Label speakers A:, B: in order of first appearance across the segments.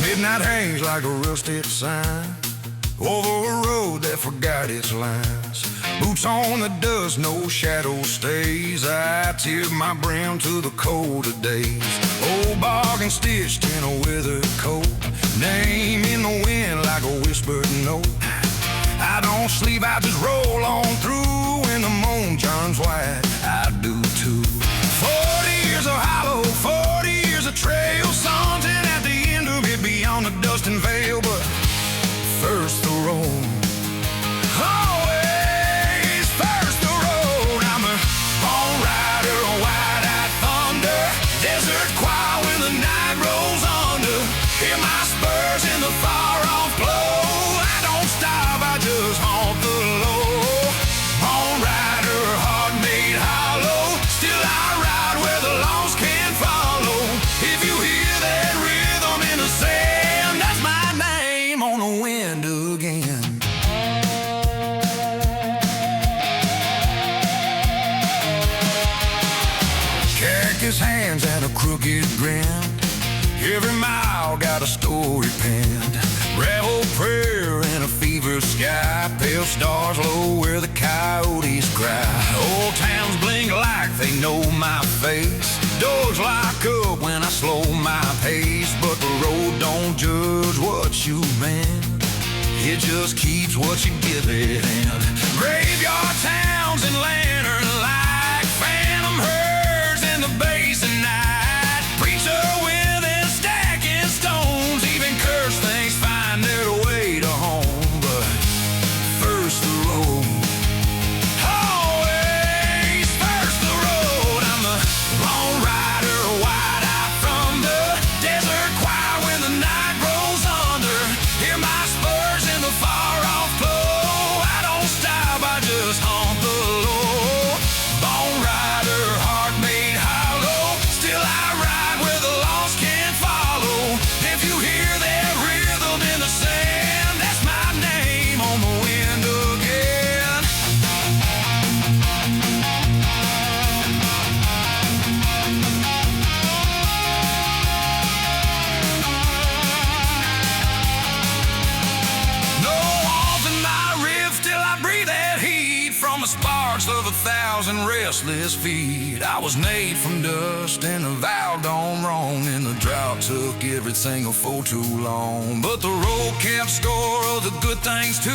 A: Midnight hangs like a rusted sign over a road that forgot its lines. Boots on the dust, no shadow stays. I tip my brim to the colder days. Old bargain stitched in a weathered coat, name in the wind like a whispered note. I don't sleep, I just roll on through. When the moon turns white, I do too. 40 years of hollow, 40 years of trail, something at the end of it beyond the dust and veil. But first the road, always first the road. I'm a bone rider, a wide-eyed thunder, desert choir when the night rolls under. Hear my Spurs in the far-off glow. I don't stop, I just haunt the low. Bone rider, heart made hollow, still I ride where the lost can't follow. If you hear that rhythm in the sand, that's my name on the wind again. Cactus hands and a crooked grin, every mile got a story penned. Rebel prayer in a fever sky, pale stars low where the coyotes cry. Old towns blink like they know my face, doors lock up when I slow my pace. But the road don't judge what you've been, it just keeps what you give it in. Graveyard towns and lantern like phantom herds in the basin night. Preacher with his stacking stones, even cursed things find their way to home. But first the road, always first the road. I'm a lone rider, wide-eyed from the desert choir when the night rolls under. Hear my Spurs in the far-off glow. I don't stop, I just haunt the low. Bone rider, heart made hollow, still I ride where the lost can't follow. If you hear that rhythm in the sand, that's my name on the wind again. No warmth in my ribs till I breathe that heat from the sparks of 1,000 restless feet. I was made from dust and the vow gone wrong, and the drought took everything for too long. But the road kept score of the good things too,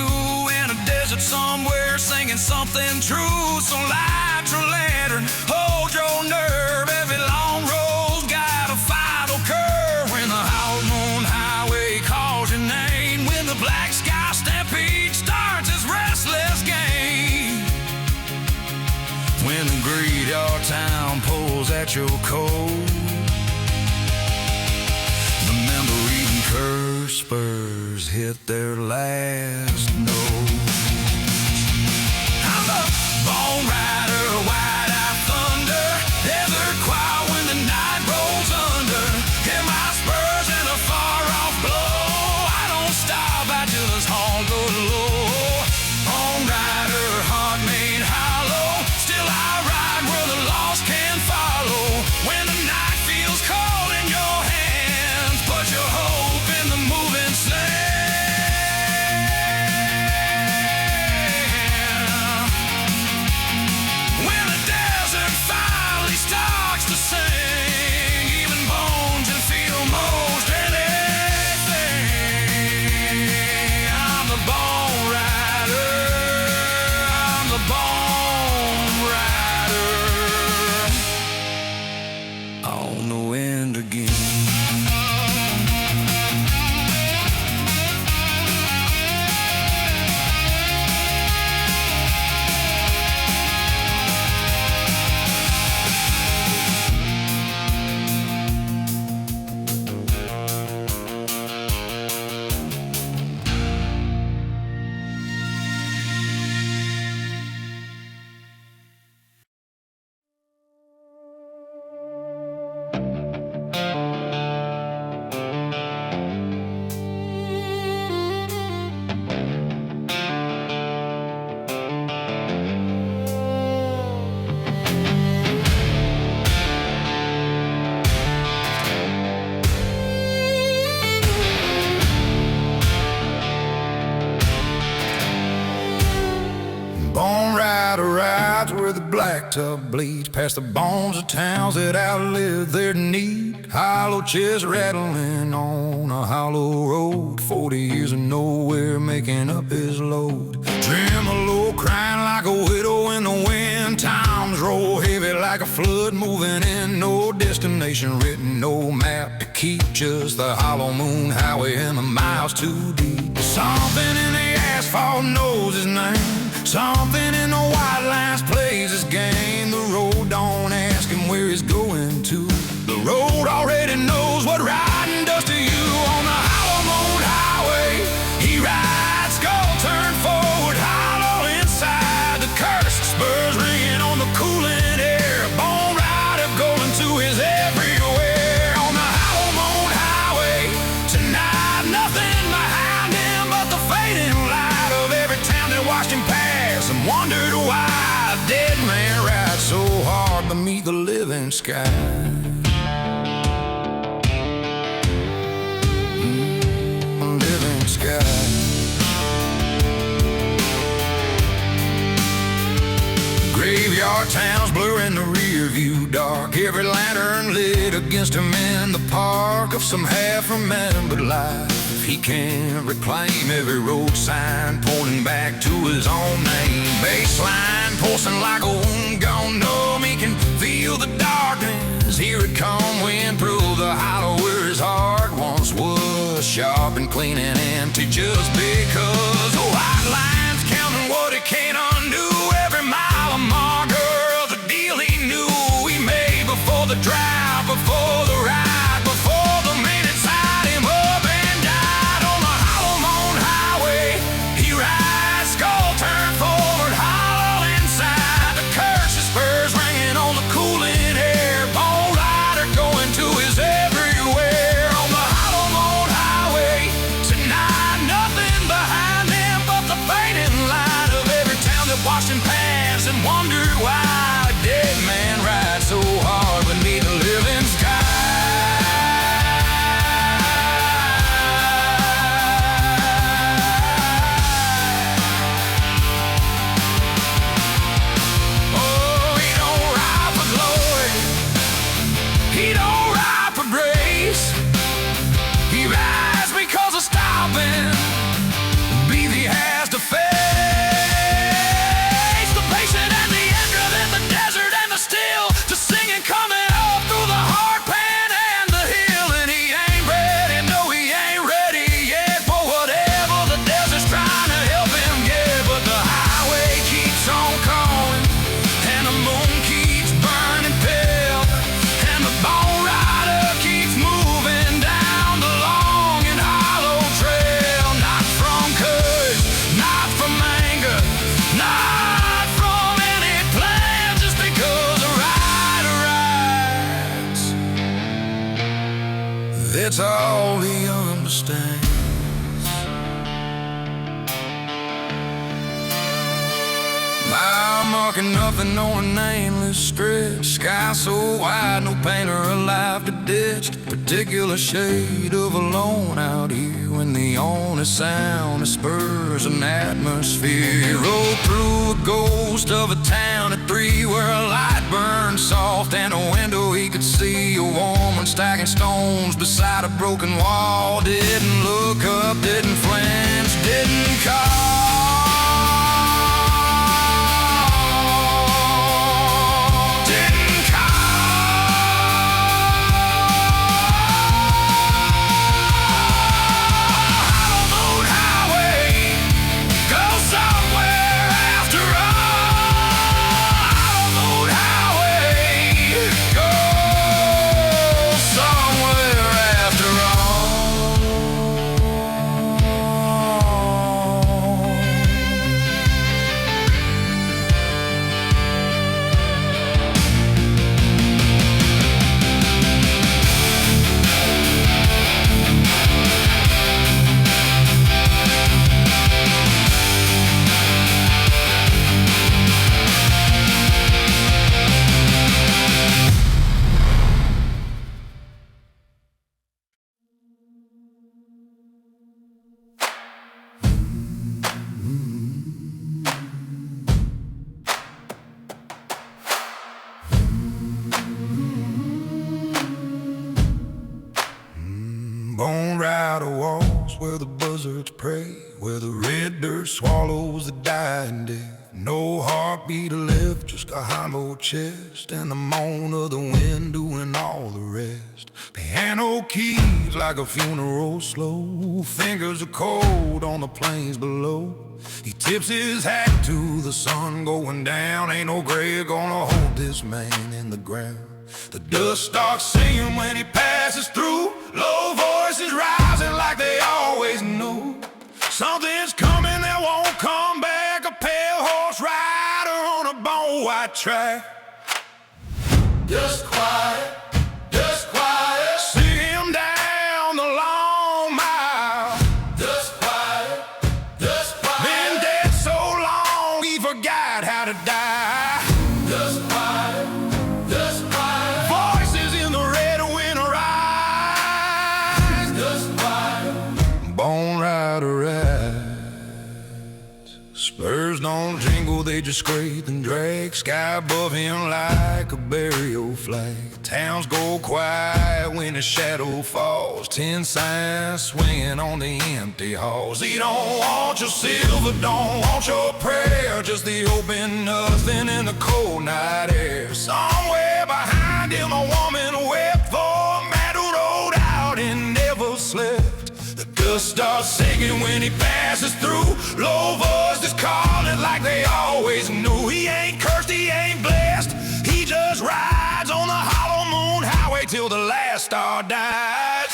A: in a desert somewhere singing something true. So light your lantern, hold your nerve, every long road's got a final curve. When the hot moon highway calls your name, when the black Sky Stampede starts its restless game, when the graveyard town pulls at your coat, remember even cursed Spurs hit their last note. I'm a bone rider, wide-eyed thunder, desert choir when the night rolls under. Hear my Spurs in a far-off glow. I don't stop, I just haunt the low. Bone rider, heart made hollow, still I ride where the lost can't follow. When the night feels cold in your hands, put your hope in the moving sand. where the blacktop bleeds, past the bones of towns that outlived their need. Hollow chest rattling on a hollow road, 40 years of nowhere making up his load. Tremolo crying like a widow in the wind. Times roll heavy like a flood, moving in, no destination written, no map to keep, just the hollow moon highway and the miles too deep. Something in the asphalt knows his name, something in the white lines plays his game. The road don't ask him where he's going to, the road already knows what riding does to you. On the hollow moon highway he rides, skull turned forward, hollow inside. The cursed Spurs ringing on the cooling air, bone rider going to his everywhere. On the hollow moon highway tonight, nothing behind him but the fading light of every town that watched him pass and wondered why a dead man rides so hard beneath the living sky. Living sky. Graveyard towns blurring the rear view dark, every lantern lit against him in the park of some half-remembered life. He can't reclaim every road sign pointing back to his own name. Baseline pulsing like a wound gone numb, he can feel the darkness, hear it come wind through the hollow where his heart once was, sharp and clean and empty, just because the white line's counting what it can't undo. Every mile a marker of the deal he knew he made before the drive, before the ride, before the man inside him up and died. On the hollow moon highway he rides, skull turned forward, hollow inside. The curse of Spurs ringing on the cooling air, bone rider going to his everywhere. On the hollow moon highway tonight, nothing behind him but the fading light of every town that watched him pass and wondered why a dead man rides so hard beneath the living sky. Oh, he don't ride for glory, he don't ride for grace, he rides because of stopping beef he has to face. The patient and the endurance in the desert and the still, to singing coming up through the hard pan and the hill. And he ain't ready, no he ain't ready yet for whatever the desert's trying to help him get. But the highway keeps on calling and the moon keeps burning pale, and the bone rider keeps moving down the long and hollow trail. Not from courage, not from anger, not from any plan, just because a rider rides. That's all he understands. Mile marking nothing on a nameless stretch, sky so wide no painter alive to ditch. Particular shade of alone out here when the only sound is Spurs and atmosphere. Roll through a ghost of a town at 3 where a light burned soft and a window he could see a woman stacking stones beside a broken wall. Didn't look up, didn't flinch, didn't call. waltz where the buzzards pray, where the red dirt swallows the dying day. No heartbeat left, just a hollow chest and the moan of the wind doing all the rest. Piano keys like a funeral slow, fingers are cold on the plains below. He tips his hat to the sun going down, ain't no grave gonna hold this man in the ground. The dust starts singing when he passes through, low voices rising like they always knew. Something's coming that won't come back, a pale horse rider on a bone white track. Just quiet, just quiet, see him down the long mile. Just quiet, just quiet, been dead so long he forgot how to die. Just quiet, just quiet, voices in the red winter eyes. Just quiet, bone rider rides. Spurs don't jingle, they just scrape and drag. Sky above him like a burial flag. Towns go quiet when the shadow falls. 10 signs swinging on the empty halls. He don't want your silver, don't want your prayer, just the open nothing in the cold night air. Somewhere behind him a woman wept for a man who rode out and never slept. The dust starts singing when he passes through, low voices calling like they always knew. He ain't cursed, he ain't blessed, he just rides on the hollow moon highway till the last star dies.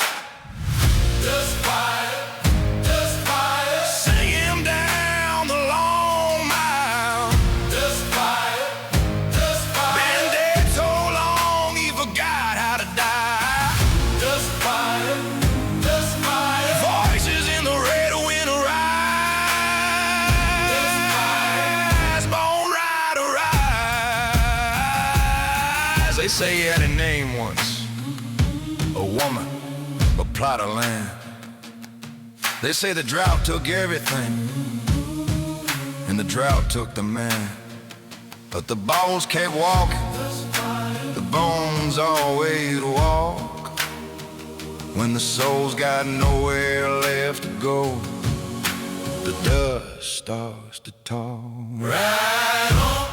A: Just quiet, just quiet, sing him down the long mile. Just quiet, just quiet, been dead so long he forgot how to die. Just quiet, just quiet, voices in the red winter eyes. Bone rider rise. They say he had a name once, a woman, a plot of land. They say the drought took everything, and the drought took the man. But the bones kept walking, the bones always walk. When the soul's got nowhere left to go, the dust starts to talk. Ride on,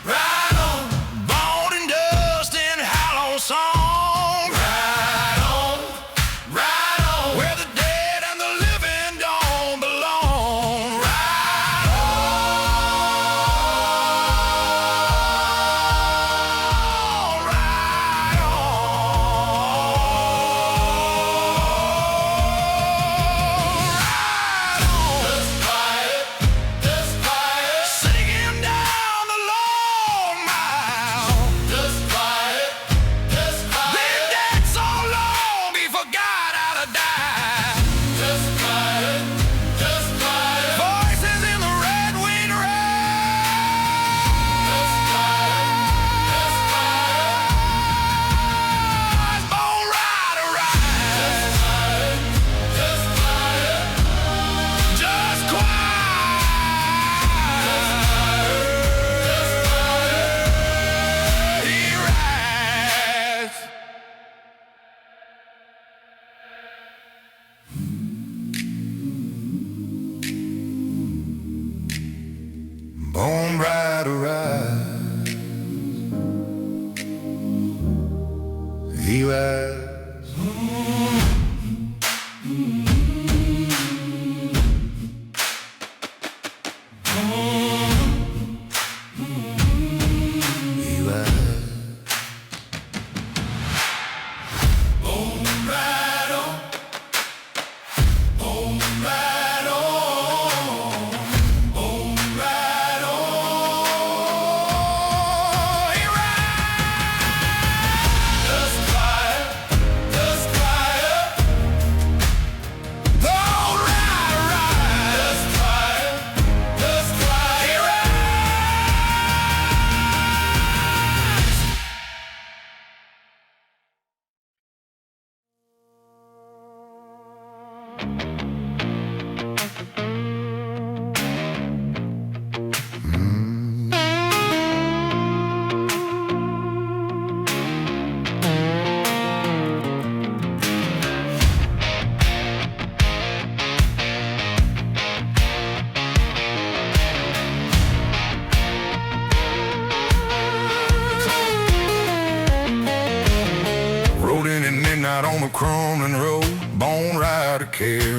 A: ride on, bone and dust and hollow song. Ride on, ride on, where the dead and the living don't belong. Ride on, ride on. Just quiet, sing him down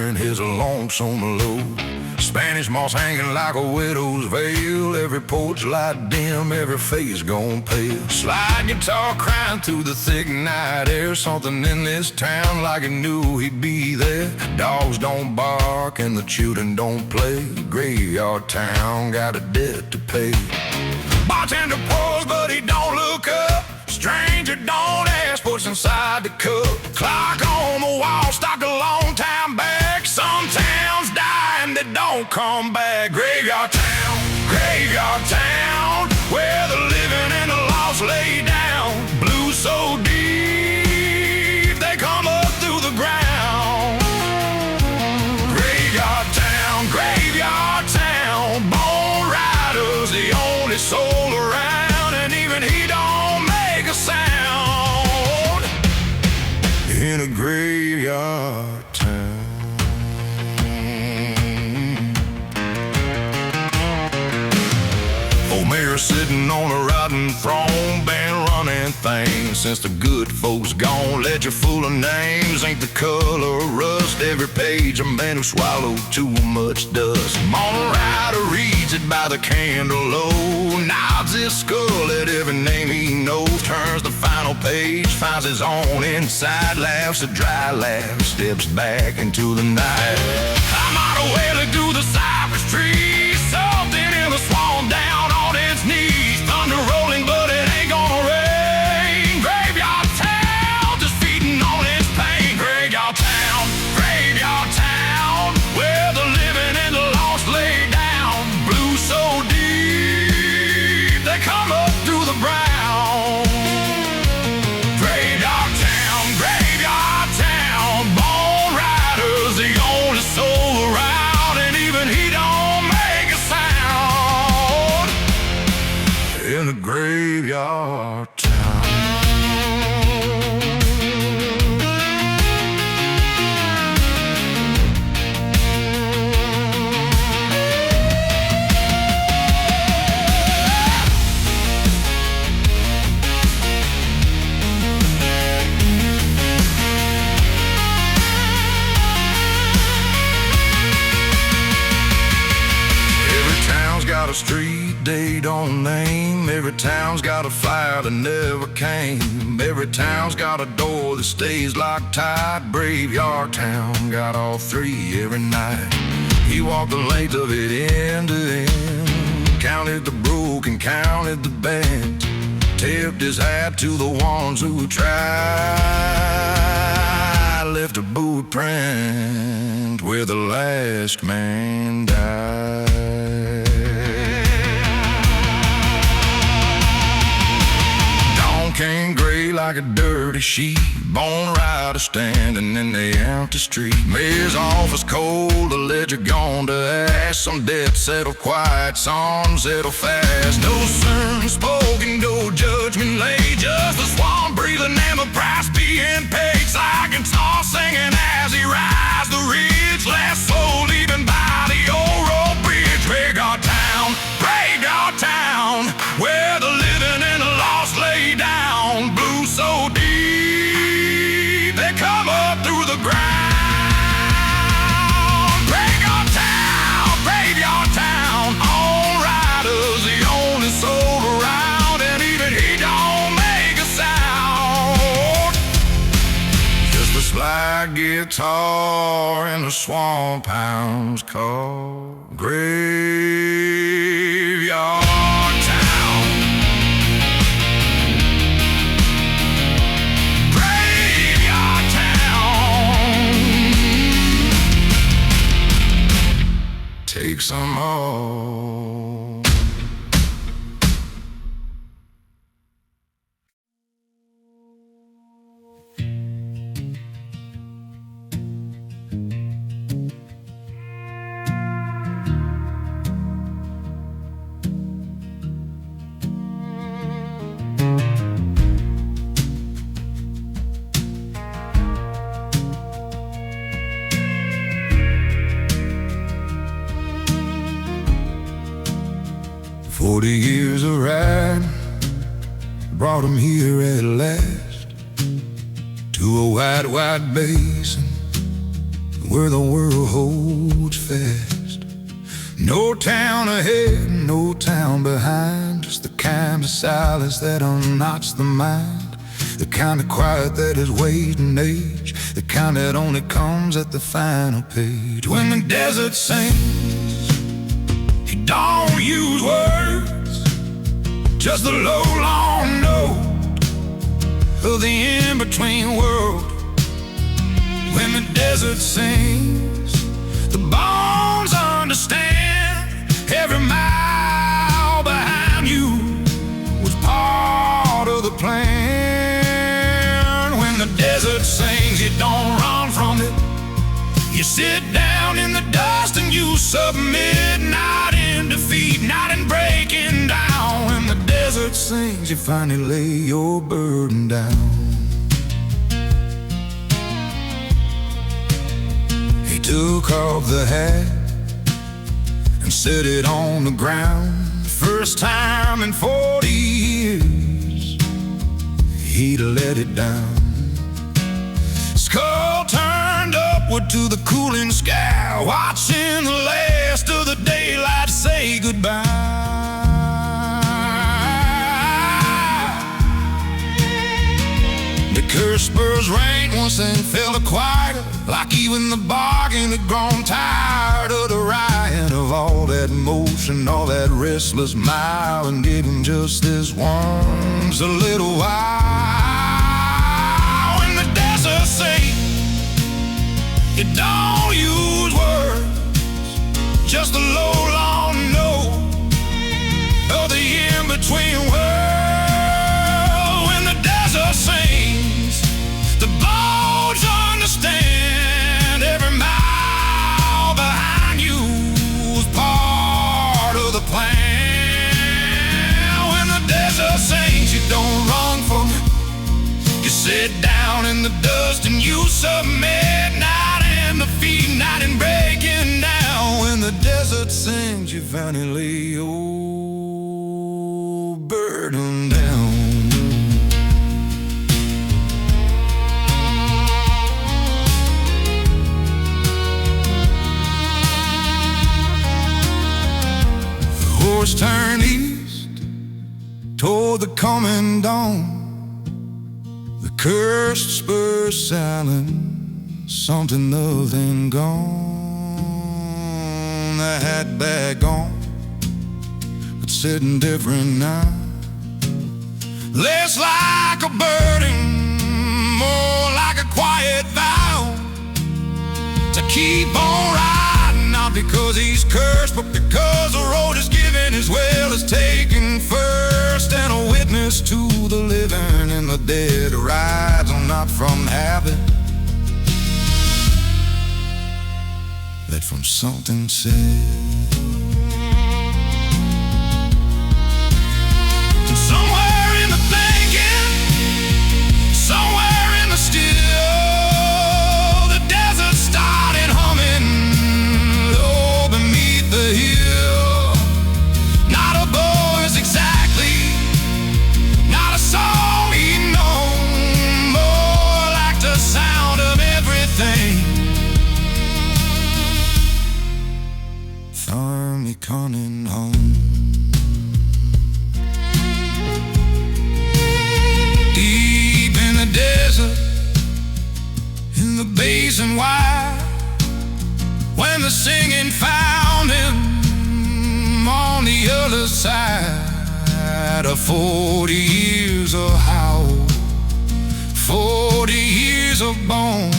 A: wearing his lonesome load. Spanish moss hanging like a widow's veil, every porch light dim, every face gone pale. Slide guitar crying through the thick night air, something in this town like it knew he'd be there. Dogs don't bark and the children don't play, graveyard town got a debt to pay. Bartender pours but he don't look up, stranger don't ask what's inside the cup. Clock on the wall stopped a long time back, some towns die and they don't come back. Graveyard town, where the living and the lost lay down. Blues so deep they come up through the ground. Graveyard town, bone riders the only soul around, and even he don't make a sound in a graveyard town. Old mayor sitting on a rotten throne, been running things since the good folks gone. Ledger full of names, ain't the color of rust. Every page a man who swallowed too much dust. Mono rider reads it by the candle low, nods his skull at every name he knows. Turns the final page, finds his own inside, laughs a dry laugh, steps back into the night. I'm on a way to do the cypress tree, something in the swan down on its knees. Thunder rolling but it ain't gonna rain. Graveyard town, just feeding on its pain. Graveyard town, where the living and the lost lay down. Blue so deep they come up through the brown. Graveyard town, bone riders the only soul around, and even he don't make a sound in the graveyard town. Got a street they don't name, every town's got a fire that never came. Every town's got a door that stays locked tight. Graveyard town got all three every night. He walked the length of it end to end, counted the broken, counted the bent, tipped his hat to the ones who tried. Left a boot print where the last man died. Came gray like a dirty sheet, bone rider standing in the empty street. Mayor's office cold, the ledger gone to ash. Some debt settled quiet, some settled fast. No sermon spoken, no judgment laid, just the swan breathing and the price being paid. Side guitar singing as he rides the ridge, last soul leaving by the old road bridge. Graveyard town, where the living and the lost lay down. Blue so deep they come up through the ground. Graveyard town, all riders the only soul around, and even he don't make a sound. Just a slide guitar and the swamp hounds call. Graveyard town. Graveyard town. Take some more. Years of ride brought him here at last, to a white basin where the world holds fast. No town ahead, no town behind, just the kind of silence that unknots the mind. The kind of quiet that is waiting age, the kind that only comes at the final page. When the desert sings, he don't use words, just the low, long note of the in-between world. When the desert sings, the bones understand every mile behind you was part of the plan. When the desert sings, you don't run from it. You sit down in the dust and you submit, not in defeat, not in breaking down. When the desert sings, you finally lay your burden down. He took off the hat and set it on the ground. First time in 40 years, he'd let it down. Skull turned upward to the cooling sky, watching the last of the daylight say goodbye. The cursed Spurs ranked once and fell to quiet, like even the bargain had grown tired of the riot, of all that motion, all that restless mile, and giving just this once a little while. When the desert sings, you don't use words, just a low, long note of the in-between world. When the desert sings, the bones understand every mile behind you was part of the plan. When the desert sings, you don't run from it. You sit down in the dust and you submit, not in defeat, not in breaking down. When the desert sings, you finally lay your burden down. The horse turned east toward the coming dawn. The cursed Spurs silent, something other than gone. The hat back on, but sitting different now. Less like a burden, more like a quiet vow to keep on riding, not because he's cursed, but because the road is given as well as taken first. And a witness to the living and the dead rides on, not from habit, but from something said. And somewhere in the thinking, somewhere in the still, the desert started humming low beneath the hill. Not a voice exactly, not a song he'd known, more like the sound of everything. Finally coming home. Deep in the desert, in the basin wide, when the singing found him on the other side of 40 years of howl, 40 years of bone.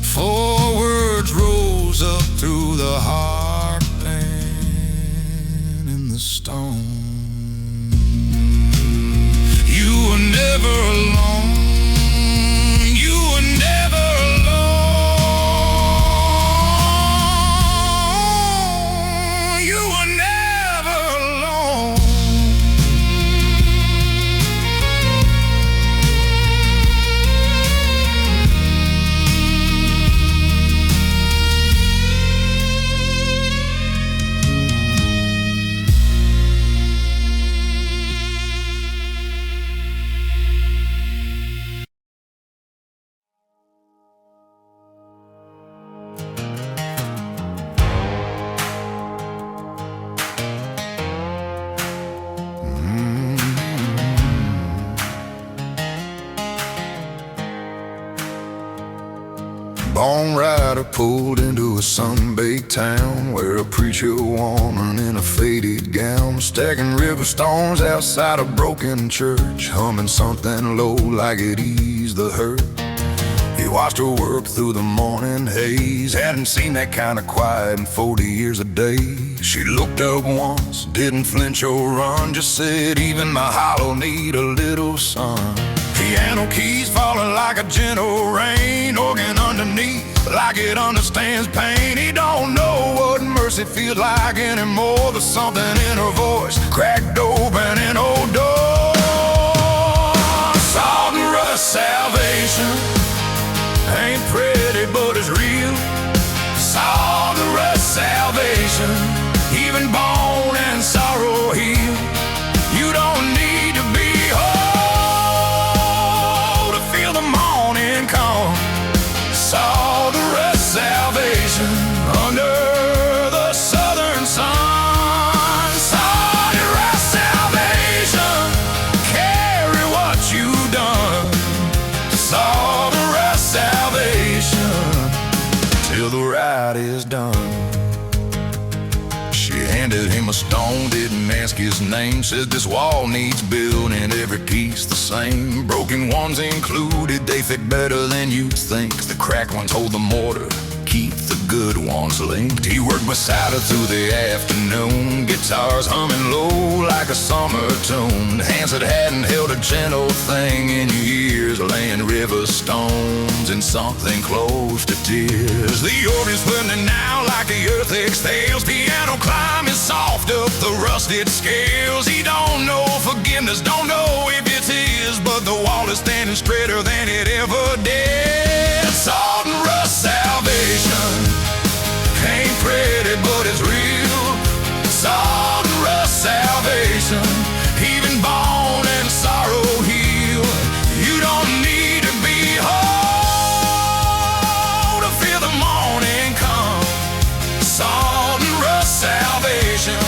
A: 4 words rose up through the heartland in the stone. You were never alone. You were never alone. You were never alone. long rider pulled into a sun-baked town where a preacher woman in a faded gown stacking river stones outside a broken church, humming something low like it eased the hurt. He watched her work through the morning haze, hadn't seen that kind of quiet in 40 years a day. She looked up once, didn't flinch or run, just said, even my hollow need a little sun. Piano keys falling like a gentle rain, organ underneath like it understands pain. He don't know what mercy feels like anymore. There's something in her voice, cracked open an old door. Salt and rust salvation ain't pretty, but it's real. Salt and rust salvation, even bone and sorrow heal. You don't need to be whole to feel the morning come. Salt and rust salvation under the southern sun. Salt and rust salvation, carry what you've done. Salt and rust salvation till the ride is done. She handed him a stone, didn't ask his name, said this wall needs building, every piece the same. Broken ones included, they fit better than you'd think. The cracked ones hold the mortar, keep the good ones linked. He worked beside her through the afternoon, guitars humming low like a summer tune. Hands that hadn't held a gentle thing in years, laying river stones in something close to tears. The organ's burning now like the earth exhales, piano climbing soft up the rusted scales. He don't know forgiveness, don't know if it's his, but the wall is standing straighter than it ever did. Salt and rust salvation ain't pretty, but it's real. Salt and rust salvation, even bone and sorrow heal. You don't need to be whole to feel the morning come. Salt and rust salvation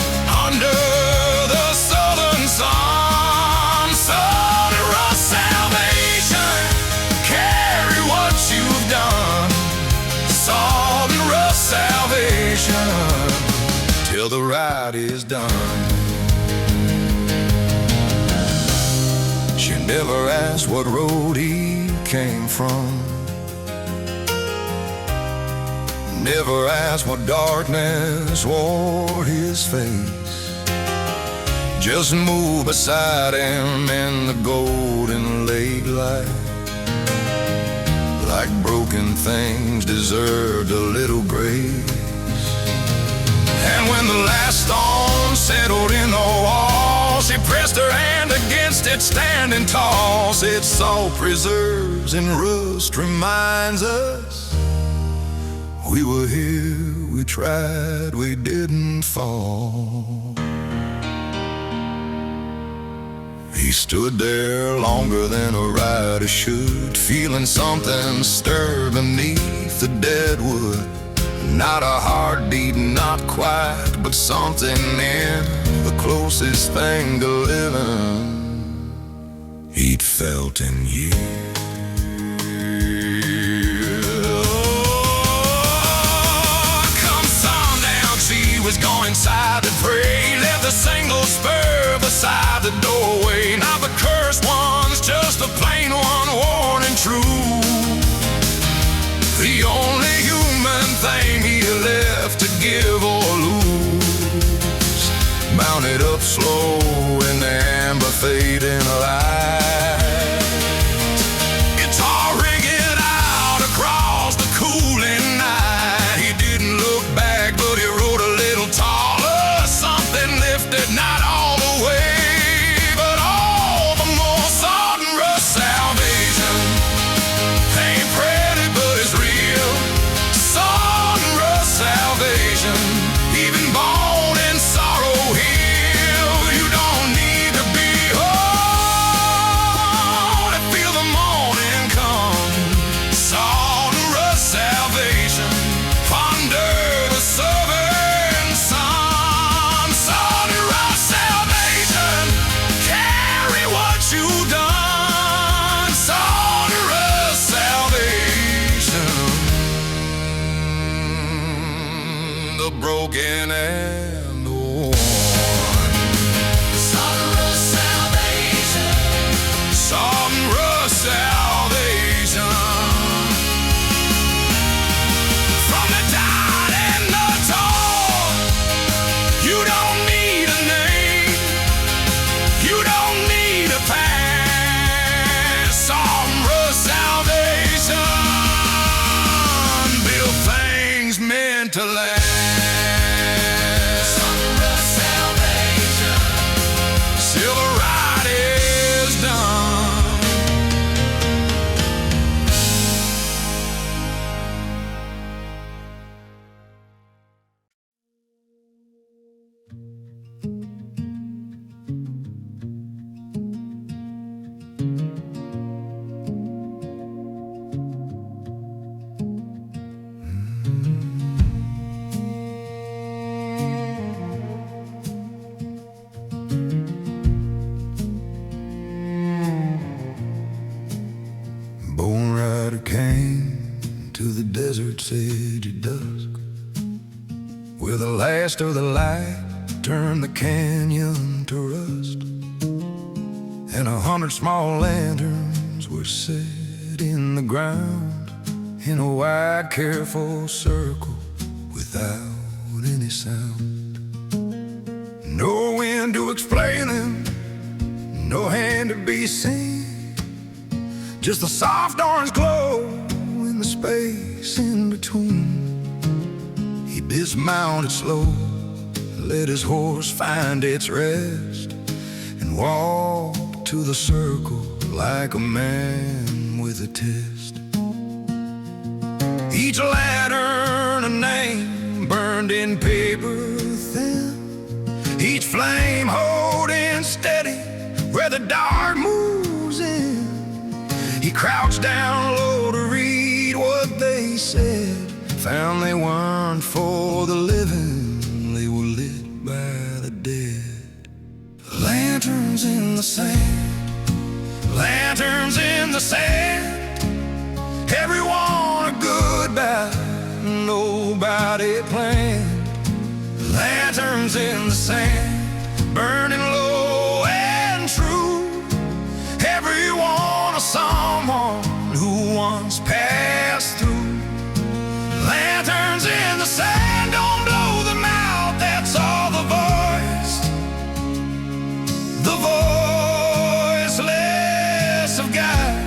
A: under the southern sun. Salt and rust salvation, carry what you've done. Salt and rust salvation till the ride is done. She never asked what road he came from, never asked what darkness wore his face. Just moved beside him in the golden late light, like broken things deserved a little grace. And when the last stone settled in the wall, she pressed her hand against it, standing tall. Said salt preserves and rust reminds us we were here, we tried, we didn't fall. He stood there longer than a rider should, feeling something stir beneath the dead wood. Not a heartbeat, not quite, but something in the closest thing to living he'd felt in years. Was going inside to pray, left a single spur beside the doorway. Not the cursed ones, just a plain one, worn and true. The only human thing he left to give or lose, mounted up slow in the amber fading light. Guitar ringing out across the cooling night. He didn't look back, but he wrote a little taller, something lifted not all the way, but all the more. Salt and rust salvation ain't pretty, but it's real. Salt and rust salvation, even bone and sorrow heal. You don't the broken and the worn. Salt and rust salvation. From the died and the torn, you don't need a name, you don't need a past. Salt and rust salvation, build things meant to last. Salt and rust salvation, silver ride is done. Came to the desert's edge at dusk, where the last of the light turned the canyon to rust, and 100 small lanterns were set in the ground in a wide, careful circle without any sound. No wind to explain them, no hand to be seen, just the soft orange glow in the space in between. He dismounted slow, let his horse find its rest, and walked to the circle like a man with a test. Each lantern a name burned in paper thin, each flame holding steady where the dark moves in. He crouched down low to read what they said, found they weren't for the living, they were lit by the dead. Lanterns in the sand, lanterns in the sand, everyone a goodbye, nobody planned. Lanterns in the sand, burning low and true, everyone a someone who once passed through. Lanterns in the sand, don't blow them out, that's all the voiceless of God.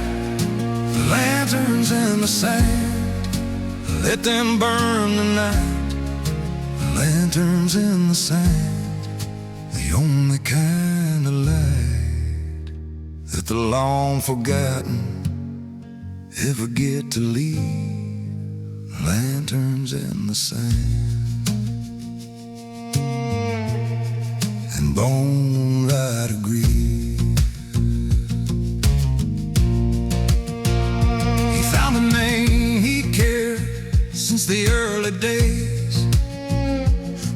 A: Lanterns in the sand, let them burn the night. Lanterns in the sand, the only kind of light that the long forgotten ever get to leave. Lanterns in the sand. And Bone Rider agreed. He found a name he cared since the early days,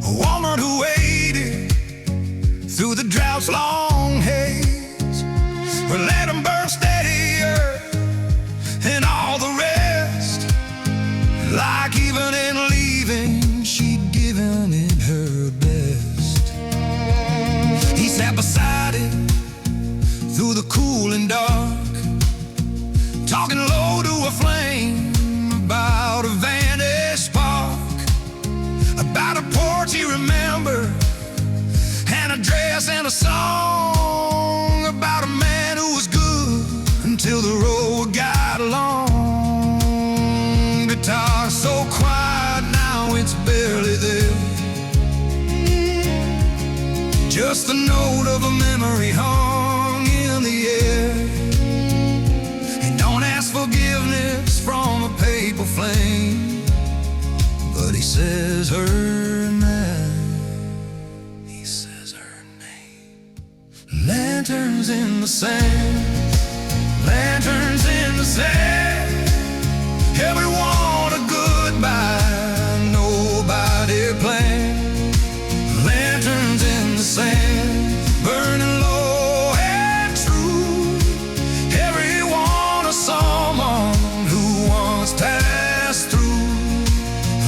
A: a woman who waited through the drought's long haze, where let him burn steadier and all the rest. Like even in leaving, she'd given it her best. He sat beside it through the cool and dark, talking low to a flame about a vantage spark, about a porch he remembered, and a dress and a song, about a man who was good until the road got long. Guitar so quiet now it's barely there, just the note of a memory hung in the air. And don't ask forgiveness from a paper flame, but he says her name, he says her name. Lanterns in the sand, lanterns in the sand, everyone a goodbye, nobody planned. Lanterns in the sand, burning low and true, everyone a someone who once passed through.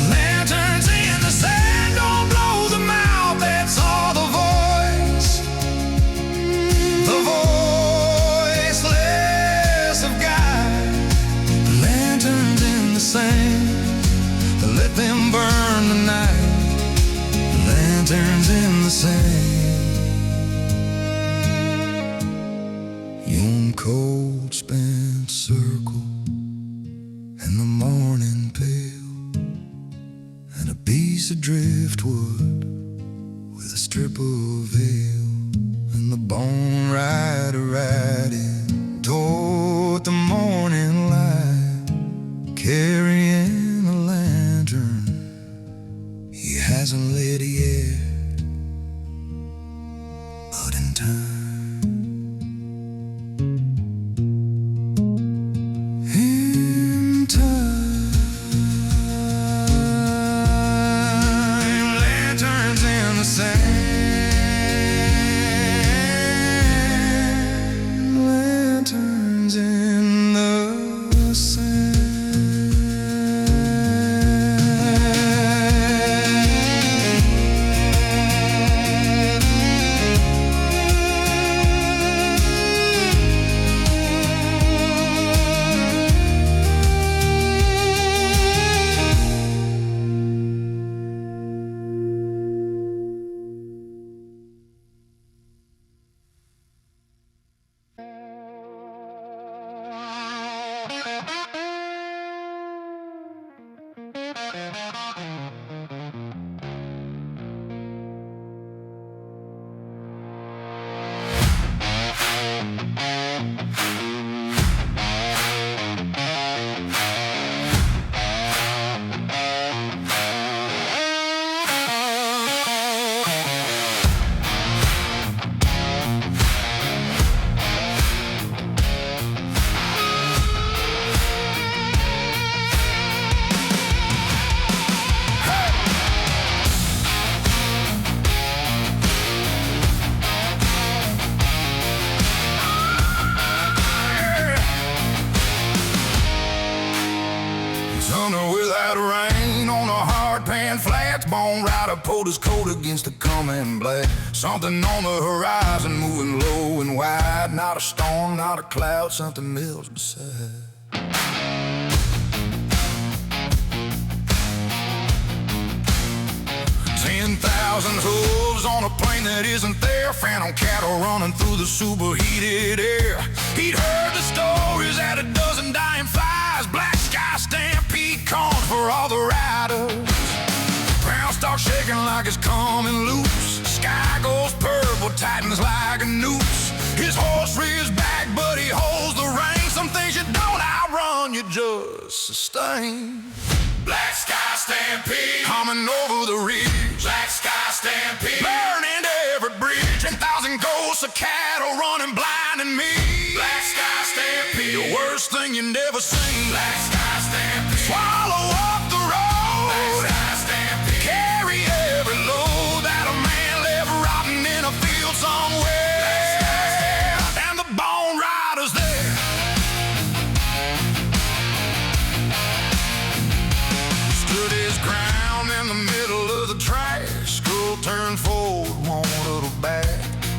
A: Lanterns in the sand, the sand. Yon cold spent circle and the morning pale, and a piece of driftwood with a strip of veil, and the bone rider riding toward the morning light, carrying a lantern he hasn't lit yet, but in time. Without rain on a hard pan flats, bone rider pulled his coat against the coming black. Something on the horizon moving low and wide. Not a storm, not a cloud, something mills beside. 10,000 hooves on a plane that isn't there. Phantom cattle running through the superheated air. He'd heard the stories at a dozen dying flies. Black Sky Stampede calls for all the riders. Ground starts shaking like it's coming loose. Sky goes purple, tightens like a noose. His horse rears back, but he holds the reins. Some things you don't outrun, you just sustain. Black Sky Stampede, coming over the ridge. Black Sky Stampede, burning every bridge. 10,000 ghosts of cattle running blind in me. Black Sky Stampede, the worst thing you never seen. Black Sky Stampede, swallow up the road. Black Sky Stampede, carry every load that a man left rotting in a field somewhere. And the bone riders there. Stood his ground in the middle of the trash. Skull turned forward, won't look back.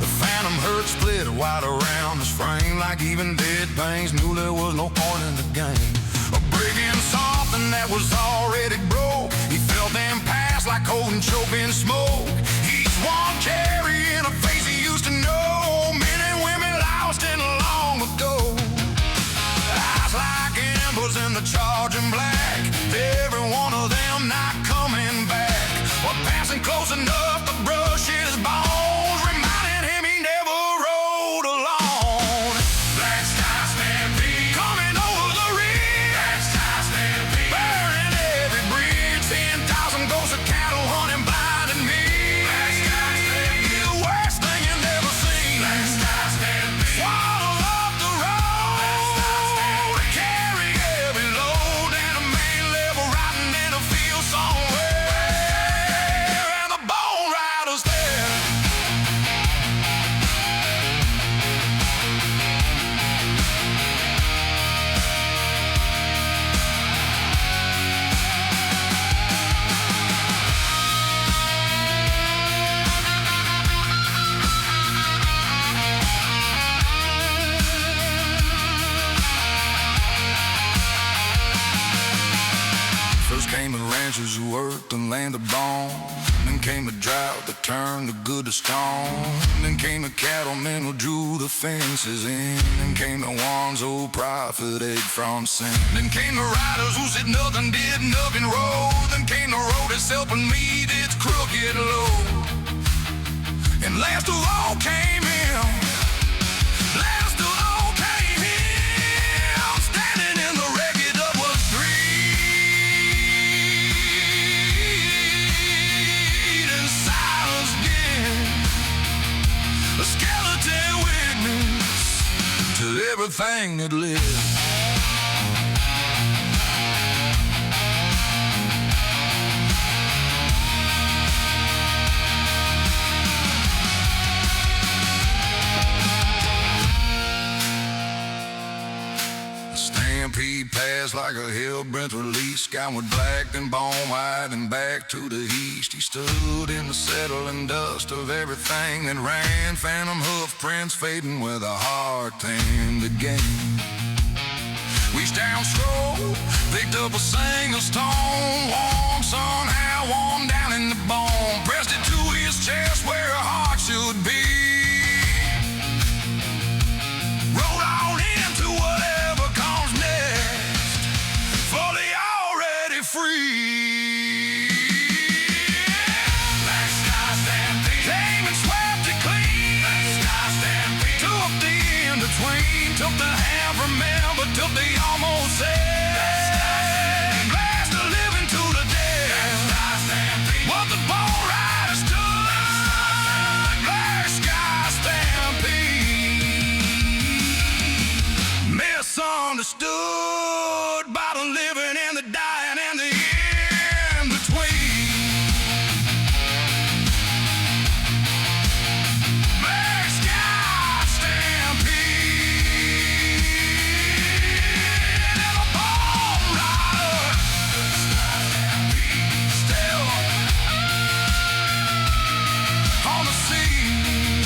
A: The phantom hurt split wide around his frame, like even dead pains knew there was no point in the game. A breaking something that was already broke. He felt them pass like cold and choking smoke. Each one carrying a face he used to know. Men and women lost in long ago. Eyes like embers in the charging black. Every one of them not coming back. But passing close enough to brush his bones, reminding him he never rode alone. Black Sky Stampede, coming over the ridge. Black Sky Stampede, burning every bridge. 10,000 ghosts of cattle hunting blind in me. Black Sky Stampede, the worst thing you never seen. Black Sky Stampede, swallow up the road. Black Sky Stampede, carry every load that a man left rotting in a field somewhere. And the bone broke the land of bone. Then came a drought that turned the good to stone. Then came the cattlemen who drew the fences in. Then came the ones who profited from sin. Then came the riders who said nothing, did nothing wrong. Then came the road that's helping meet its crooked load. And last of all came him. Last of all came him, standing in the wreckage of a street in silence again. A skeleton witness to everything that lived. Stampede passed like a hell-bent release. Skyward black, then bone white, and back to the east. He stood in the settling dust of everything that ran. Phantom hoof prints fading where the heart thing began. Reached down slow, picked up a single stone. Warm somehow, worn down in the bone. Pressed it to his chest where a heart should be. Rolled on into whatever comes next, fully already free. Black Sky Stampede came and swept it clean. Black Sky Stampede took the in-between, took the half-remember, took the almost said. Blast the living to the dead. Black Sky Stampede, what the bone riders stood. Black Sky Stampede, misunderstood by the living and the dying and the in-between. Black Sky Stampede and a bone rider still on the scene.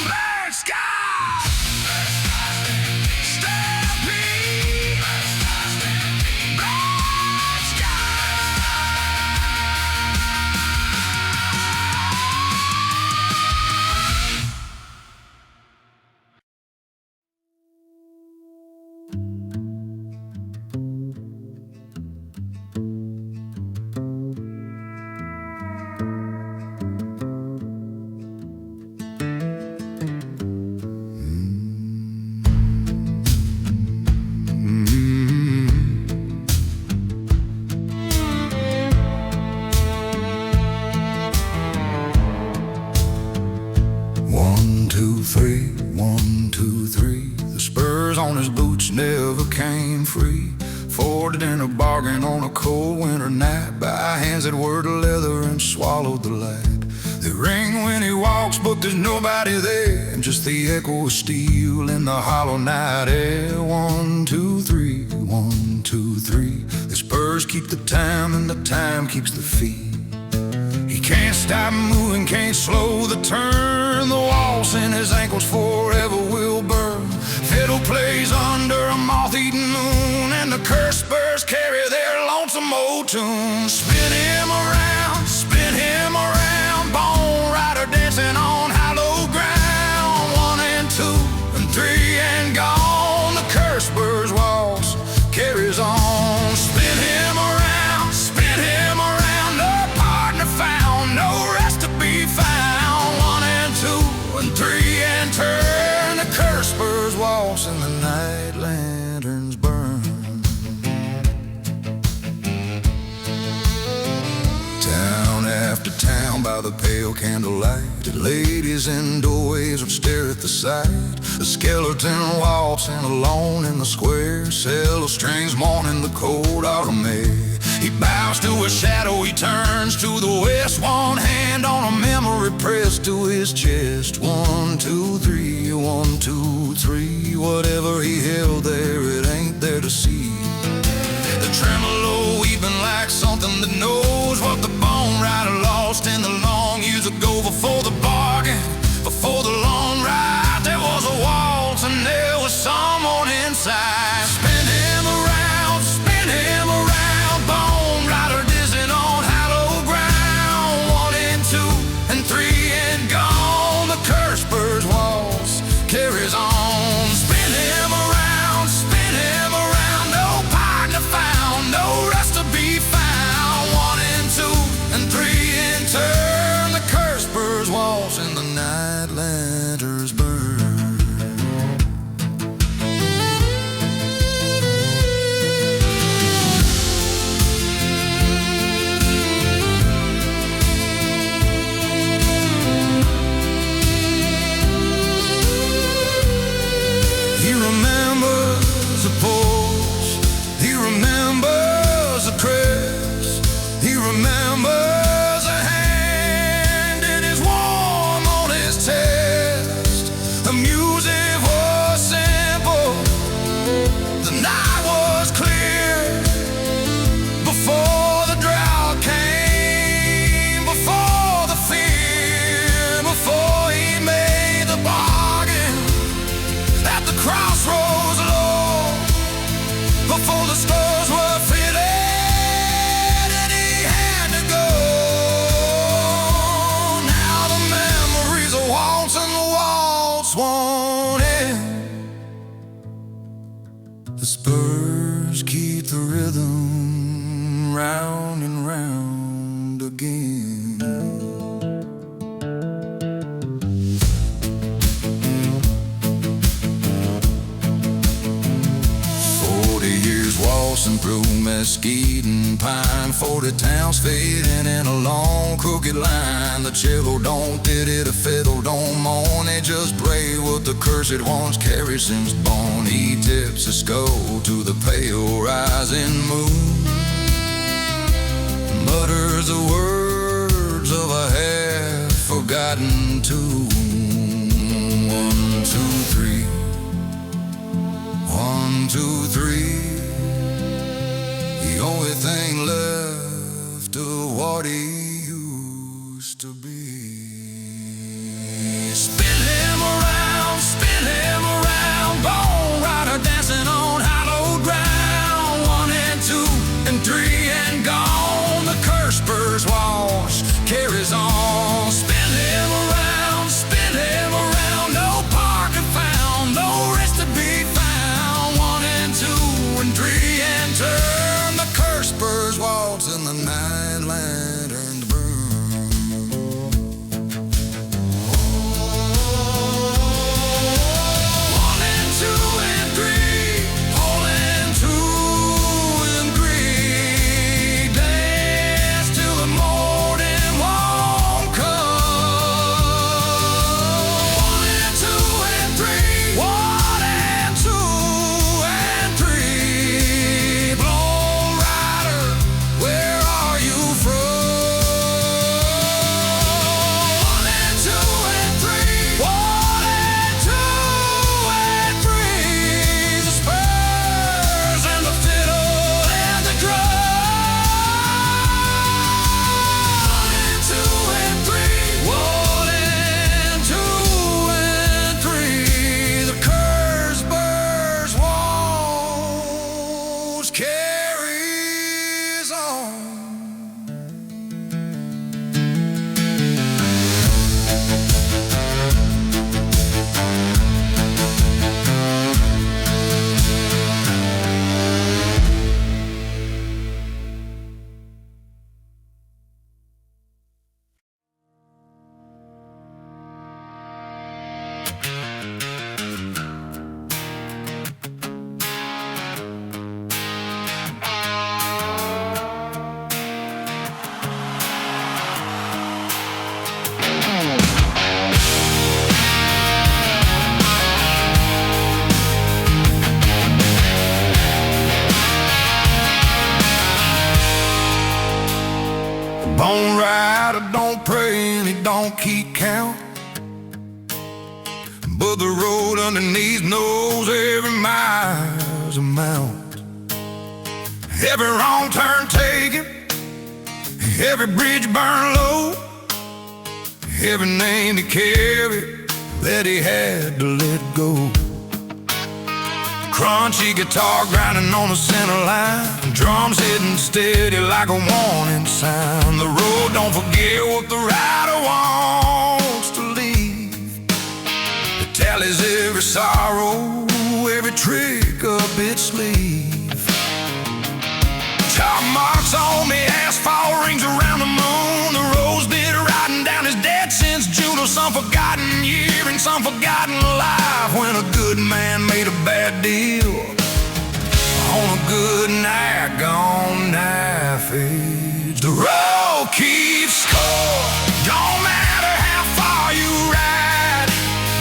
A: Black Sky Stampede, Black Sky. One, two, three, 1, 2, 3. The spurs on his boots never came free. Forded in a bargain on a cold winter night by hands that were the leather and swallowed the light. They ring when he walks, but there's nobody there, and just the echo of steel in the hollow night air. 1, 2, 3, 1, 2, 3. The spurs keep the time, and the time keeps the feet. He can't stop moving, can't slow the turn. The waltz in his ankles forever will burn. Fiddle plays under a moth-eaten moon, and the cursed spurs carry their lonesome old tune. Spin him around, bone rider dancing on hollow ground. 1 and 2 and 3 and gone. The cursed spurs waltz carries on. Spin him around, no partner found, no rest to be found. 1 and 2 and 3 and turn. The cursed spurs waltz and the night lanterns burn. Town after town by the pale candlelight, ladies in doorways would stare at the sight. The skeleton waltzing alone in the square, cello strings mourning the cold autumn air. He bows to a shadow, he turns to the west, one hand on a memory pressed to his chest. 1, 2, 3, 1, 2, 3. Whatever he held there, it ain't there to see. The tremolo weeping like something that knows what the bone rider lost in the long years ago. Before the bargain, before the long ride, there was a waltz and there was someone inside. Spin him around, mesquite and pine. 40 towns fading in a long crooked line. The cello don't pity, the fiddle don't mourn. They just pray what the cursed ones carry since born. He tips a skull to the pale rising moon, mutters the words of a half-forgotten tune. 1, 2, 3. 1, 2, 3. The only thing left of what he used to be. Spin him around, bone rider dancing on hallowed ground. 1 and 2 and 3 and gone. The curse Spurs waltz carries on. Spin him around, no pocket found, no rest to be found. 1 and 2 and 3 and turn. The curse Spurs waltz in the night lanterns burn. 1 and 2 and 3, all and 2 and 3. Dance till the morning won't come. 1 and 2 and 3, 1 and 2 and 3. Blown rider, where are you from? 1 and 2 and 3, 1 and 2 and 3. The Spurs and the fiddle and the drum. 1 and 2 and 3, 1 and 2 and 3. The curse Spurs waltz carries on. Bone rider don't pray and he don't keep count, but the road underneath knows every mile's amount. Every wrong turn taken, every bridge burned low, every name he carried that he had to let go. Crunchy guitar grinding on the center line, drums hitting steady like a warning sign. The road don't forget what the rider wants to leave. It tallies every sorrow, every trick up its sleeve. Chalk marks on the asphalt, rings around the moon. The rose bit riding down his dead since June of some forgotten year and some forgotten life, when a good man made a bad deal on a good night gone night fades. The road keeps score, don't matter how far you ride.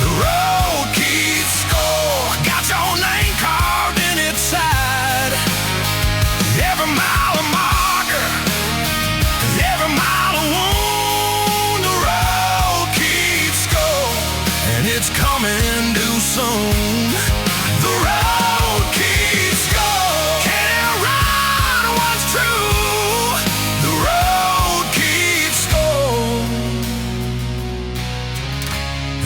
A: The road keeps score, got your name carved in its side. Every mile a marker, every mile a wound. The road keeps score, and it's coming due soon. The road keeps score, can't run what's true. The road keeps score,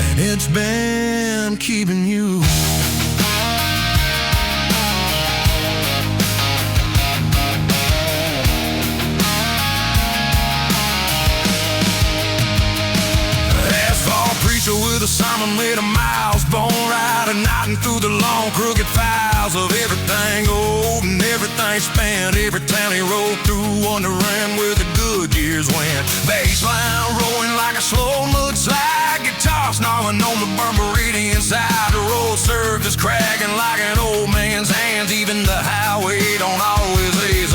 A: and it's been keeping you. Asphalt preacher with a sermon made of miles, bone rider knotting through the long crooked files of everything old and everything spent. Every town he rode through, wondering where the good years went. Bassline rolling like a slow mudslide, guitar snarling on the burberry inside. The road surface cracking like an old man's hands. Even the highway don't always ease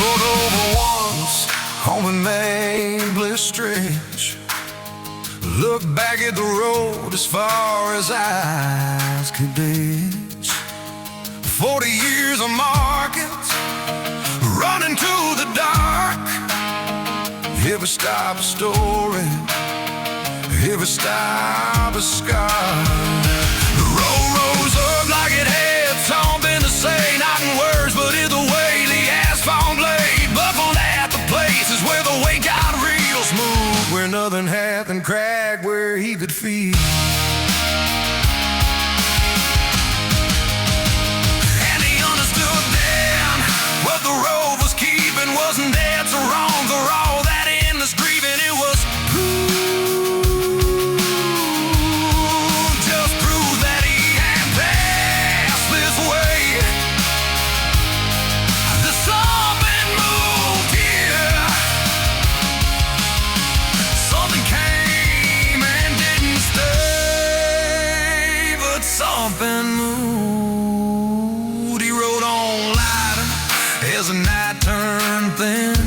A: Rode over once on the nameless stretch. Looked back at the road as far as eyes could reach. 40 years of markets, running to the dark. Every stop a story, every stop a scar. The road rose up like it had something to say, not in words, but in the way the asphalt blade buckled at the places where the weight got real smooth, where nothing happened, cracked where he could feel. And he understood then what the road was keeping wasn't dead so wrong for all that endless grieving. It was just proof that he had passed this way. There's something moved here. Something came and didn't stay, but something moved. He rode on lighter as the night turned thin.